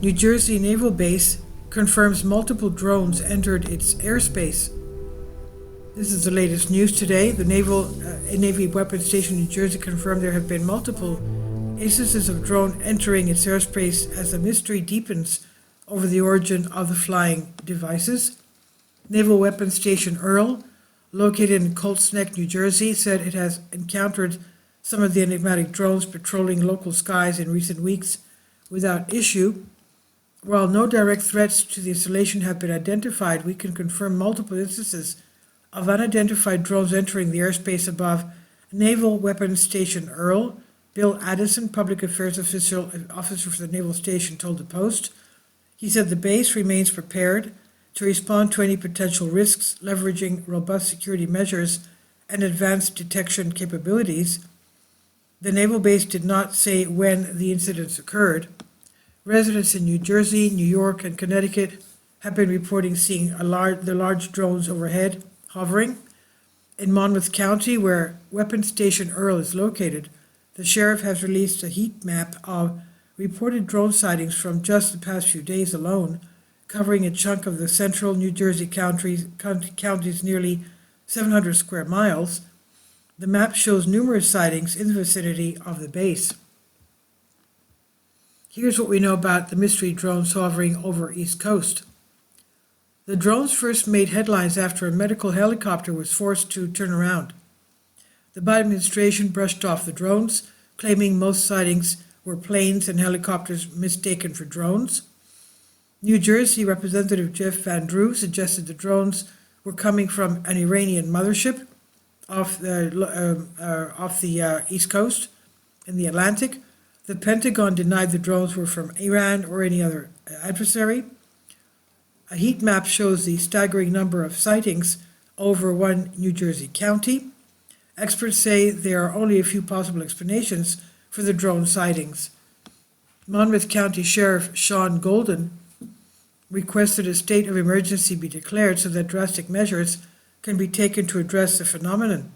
New Jersey Naval Base confirms multiple drones entered its airspace. This is the latest news today. The Navy Weapons Station in New Jersey confirmed there have been multiple instances of drone entering its airspace as the mystery deepens over the origin of the flying devices. Naval Weapons Station Earl, located in Colts Neck, New Jersey, said it has encountered some of the enigmatic drones patrolling local skies in recent weeks without issue. While no direct threats to the installation have been identified, we can confirm multiple instances of unidentified drones entering the airspace above Naval Weapons Station Earl. Bill Addison, public affairs officer for the Naval Station, told the Post. He said the base remains prepared to respond to any potential risks, leveraging robust security measures and advanced detection capabilities. The naval base did not say when the incidents occurred. Residents in New Jersey, New York, and Connecticut have been reporting seeing the large drones overhead hovering. In Monmouth County, where Weapons Station Earl is located, the sheriff has released a heat map of reported drone sightings from just the past few days alone, covering a chunk of the central New Jersey county's nearly 700 square miles. The map shows numerous sightings in the vicinity of the base. Here's what we know about the mystery drones hovering over East Coast. The drones first made headlines after a medical helicopter was forced to turn around. The Biden administration brushed off the drones, claiming most sightings were planes and helicopters mistaken for drones. New Jersey Representative Jeff Van Drew suggested the drones were coming from an Iranian mothership off the East Coast in the Atlantic. The Pentagon denied the drones were from Iran or any other adversary. A heat map shows the staggering number of sightings over one New Jersey county. Experts say there are only a few possible explanations for the drone sightings. Monmouth County Sheriff Sean Golden requested a state of emergency be declared so that drastic measures can be taken to address the phenomenon.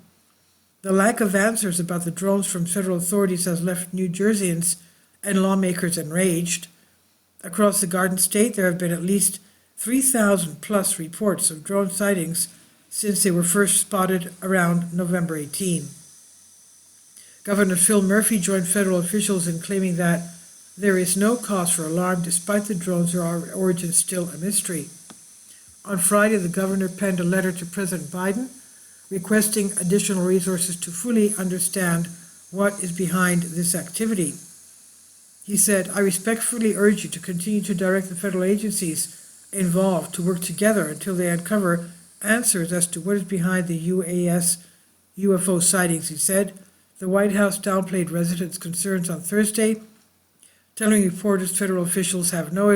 The lack of answers about the drones from federal authorities has left New Jerseyans and lawmakers enraged. Across the Garden State, there have been at least 3,000 plus reports of drone sightings since they were first spotted around November 18. Governor Phil Murphy joined federal officials in claiming that there is no cause for alarm despite the drones' origin still a mystery. On Friday, the governor penned a letter to President Biden requesting additional resources to fully understand what is behind this activity. He said, "I respectfully urge you to continue to direct the federal agencies involved to work together until they uncover answers as to what is behind the UFO sightings," he said. The White House downplayed residents' concerns on Thursday, telling reporters federal officials have no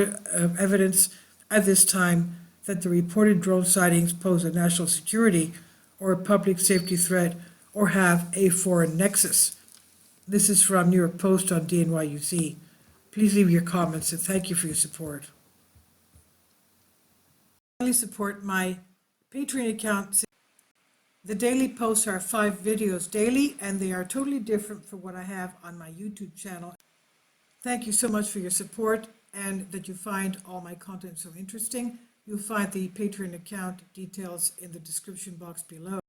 evidence at this time that the reported drone sightings pose a national security or a public safety threat or have a foreign nexus. This is from New York Post on DNYUC. Please leave your comments and thank you for your support. Finally, support my Patreon account. The daily posts are 5 videos daily, and they are totally different from what I have on my YouTube channel. Thank you so much for your support and that you find all my content so interesting. You'll find the Patreon account details in the description box below.